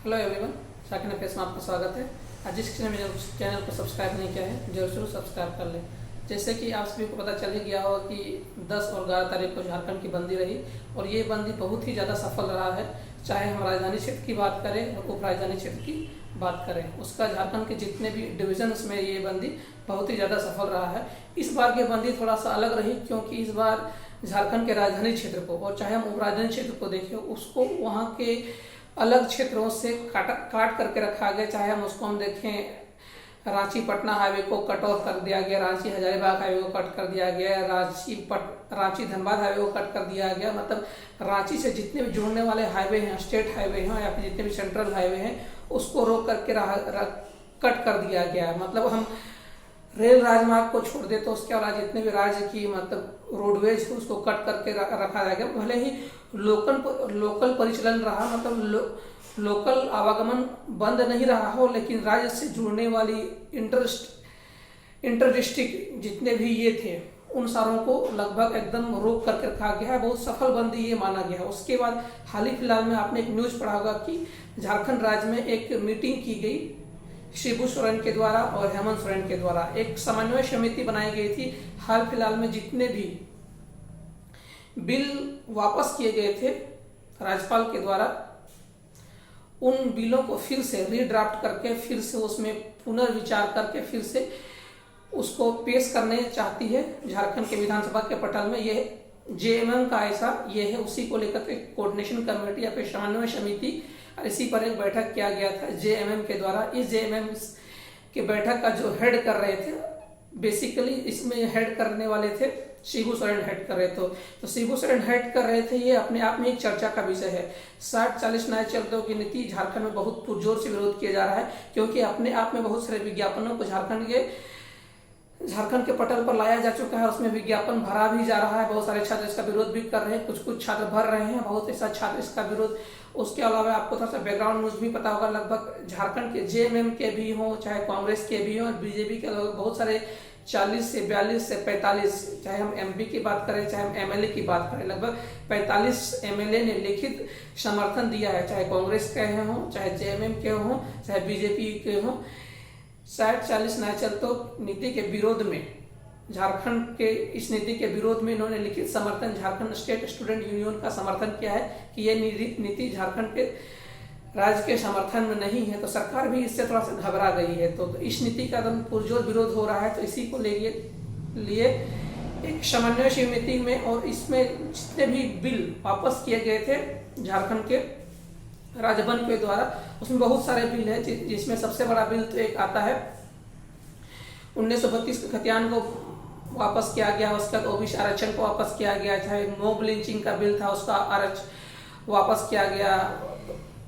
Hello everyone, शाकिन face में आपका स्वागत है। आज जिस किसी ने मेरे चैनल को सब्सक्राइब नहीं किया है जरूर सब्सक्राइब कर लें। जैसे कि आप सभी को पता चल ही गया होगा कि 10 और 11 तारीख को झारखंड की बंदी रही और ये बंदी बहुत ही ज़्यादा सफल रहा है। चाहे हम राजधानी क्षेत्र की बात करें और उप राजधानी क्षेत्र की बात करें, उसका झारखंड के जितने भी डिविजन्स में ये बंदी बहुत ही ज़्यादा सफल रहा है। इस बार की बंदी थोड़ा सा अलग रही क्योंकि इस बार झारखंड के राजधानी क्षेत्र को और चाहे हम उप राजधानी क्षेत्र को देखें उसको वहाँ के अलग क्षेत्रों से काट करके रखा गया। चाहे हम उसको हम देखें, रांची पटना हाईवे को कट ऑफ कर दिया गया, रांची हजारीबाग हाईवे को कट कर दिया गया, रांची धनबाद हाईवे को कट कर दिया गया। मतलब रांची से जितने भी जुड़ने वाले हाईवे हैं, स्टेट हाईवे हैं या फिर जितने भी सेंट्रल हाईवे हैं, उसको रोक करके कट कर दिया गया। मतलब हम रेल राजमार्ग को छोड़ दे तो उसके अलावा जितने भी राज्य की मतलब रोडवेज उसको कट करके रखा जाएगा। भले ही लोकल परिचालन रहा, मतलब लोकल आवागमन बंद नहीं रहा हो, लेकिन राज्य से जुड़ने वाली इंटर डिस्ट्रिक्ट जितने भी ये थे उन सारों को लगभग एकदम रोक करके रखा गया है। बहुत सफल बंदी ये माना गया है। उसके बाद हाल ही फिलहाल में आपने एक न्यूज पढ़ा होगा कि झारखंड राज्य में एक मीटिंग की गई शिबू सोरेन के द्वारा और हेमंत सोरेन के द्वारा। एक समन्वय समिति बनाई गई थी। हाल फिलहाल में जितने भी बिल वापस किए गए थे राज्यपाल के द्वारा, उन बिलों को फिर से रीड्राफ्ट करके फिर से उसमें पुनर्विचार करके फिर से उसको पेश करने चाहती है झारखंड के विधानसभा के पटल में। यह जेएमएम का ऐसा ये है, उसी को लेकर के कोऑर्डिनेशन कमेटी या फिर समन्वय समिति, इसी पर एक बैठक किया गया था जेएमएम के द्वारा। इस जेएमएम के बैठक का जो हेड कर रहे थे, बेसिकली इसमें हेड करने वाले थे शिबू सोरेन हेड कर रहे थे। तो शिबू सोरेन हेड कर रहे थे। ये अपने आप में एक चर्चा का विषय है। 60-40 नए चलतों की नीति झारखंड में बहुत पुरजोर से विरोध किया जा रहा है क्योंकि अपने आप में बहुत सारे विज्ञापनों को झारखंड के पटल पर लाया जा चुका है। उसमें विज्ञापन भरा भी जा रहा है। बहुत सारे छात्र इसका विरोध भी कर रहे हैं, कुछ छात्र भर रहे हैं, बहुत ऐसा छात्र इसका विरोध। उसके अलावा आपको थोड़ा सा बैकग्राउंड न्यूज भी पता होगा, लगभग झारखंड के जेएमएम के भी हों, चाहे कांग्रेस के भी हों, बीजेपी के लगभग बहुत सारे 40 से 42 से 45, चाहे हम एमपी की बात करें चाहे हम एमएलए की बात करें, लगभग 45 एमएलए ने लिखित समर्थन दिया है, चाहे कांग्रेस के हों, चाहे जेएमएम के हों, चाहे बीजेपी के हों। 60-40 नए चलतों नीति के विरोध में, झारखंड के इस नीति के विरोध में इन्होंने लिखित समर्थन झारखंड स्टेट स्टूडेंट यूनियन का समर्थन किया है कि ये नीति झारखंड के राज्य के समर्थन में नहीं है। तो सरकार भी इससे थोड़ा सा घबरा गई है। तो इस नीति का एकदम पुरजोर विरोध हो रहा है। तो इसी को लिए एक समन्वय समिति में और इसमें जितने भी बिल वापस किए गए थे झारखंड के राजभवन के द्वारा, उसमें बहुत सारे बिल है, जिसमें सबसे बड़ा बिल तो एक आता है 1932 के खतियान को वापस किया गया। उसके बाद ओबीसी आरक्षण को वापस किया गया। चाहे मॉब लिंचिंग का बिल था उसका आरक्षण वापस किया गया।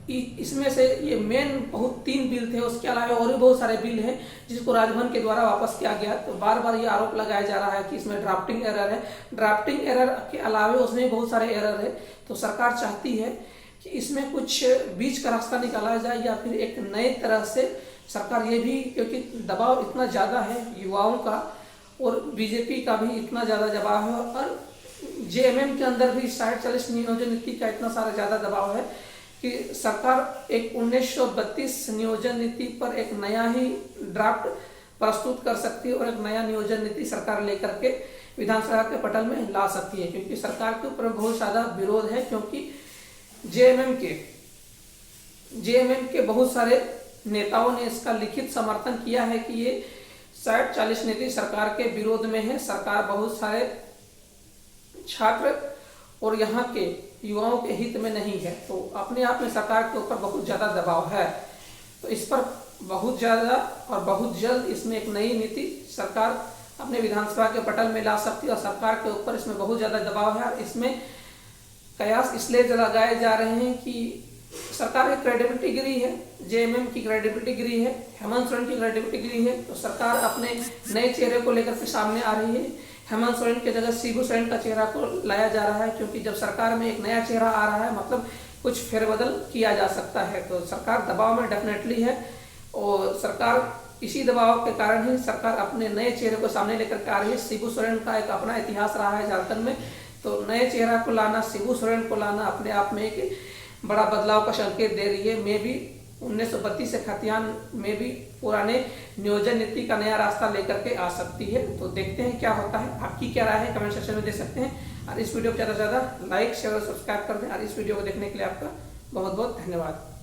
इसमें से ये मेन बहुत 3 बिल थे। उसके अलावा और भी बहुत सारे बिल हैं जिसको राजभवन के द्वारा वापस किया गया। तो बार बार ये आरोप लगाया जा रहा है कि इसमें ड्राफ्टिंग एरर है। ड्राफ्टिंग एरर के अलावा उसमें बहुत सारे एरर है। तो सरकार चाहती है कि इसमें कुछ बीच का रास्ता निकाला जाए या फिर एक नए तरह से सरकार ये भी, क्योंकि दबाव इतना ज़्यादा है युवाओं का और बीजेपी का भी इतना ज़्यादा दबाव है और जेएमएम के अंदर भी 60-40 नियोजन नीति का इतना सारा ज़्यादा दबाव है कि सरकार एक 1932 नियोजन नीति पर एक नया ही ड्राफ्ट प्रस्तुत कर सकती है और एक नया नियोजन नीति सरकार लेकर के विधानसभा के पटल में ला सकती है। क्योंकि सरकार के ऊपर बहुत ज़्यादा विरोध है क्योंकि जेएमएम के बहुत सारे नेताओं ने इसका लिखित समर्थन किया है कि ये 60-40 नीति सरकार के विरोध में है। सरकार बहुत सारे छात्र और यहाँ के युवाओं के हित में नहीं है। तो अपने आप में सरकार के ऊपर बहुत ज़्यादा दबाव है। तो इस पर बहुत ज़्यादा और बहुत जल्द इसमें एक नई नीति सरकार अपने विधानसभा के पटल में ला सकती है और सरकार के ऊपर इसमें बहुत ज़्यादा दबाव है। इसमें कयास इसलिए लगाए जा रहे हैं कि सरकार की क्रेडिबिलिटी गिरी है, जेएमएम की क्रेडिबिलिटी गिरी है, हेमंत सोरेन की क्रेडिबिलिटी गिरी है। तो सरकार अपने नए चेहरे को लेकर के सामने आ रही है। हेमंत सोरेन की जगह शिबू सोरेन का चेहरा को लाया जा रहा है क्योंकि जब सरकार में एक नया चेहरा आ रहा है मतलब कुछ फेरबदल किया जा सकता है। तो सरकार दबाव में डेफिनेटली है और सरकार इसी दबाव के कारण ही सरकार अपने नए चेहरे को सामने लेकर के आ रही है। शिबू सोरेन का एक अपना इतिहास रहा है झारखंड में, तो नए चेहरा को लाना, शिबू सोरेन को लाना अपने आप में एक बड़ा बदलाव का संकेत दे रही है। मे भी 1932 से खतियान में भी पुराने नियोजन नीति का नया रास्ता लेकर के आ सकती है। तो देखते हैं क्या होता है। आपकी क्या राय है कमेंट सेक्शन में दे सकते हैं और इस वीडियो को ज़्यादा से ज़्यादा लाइक शेयर और सब्सक्राइब कर दें और इस वीडियो को देखने के लिए आपका बहुत बहुत धन्यवाद।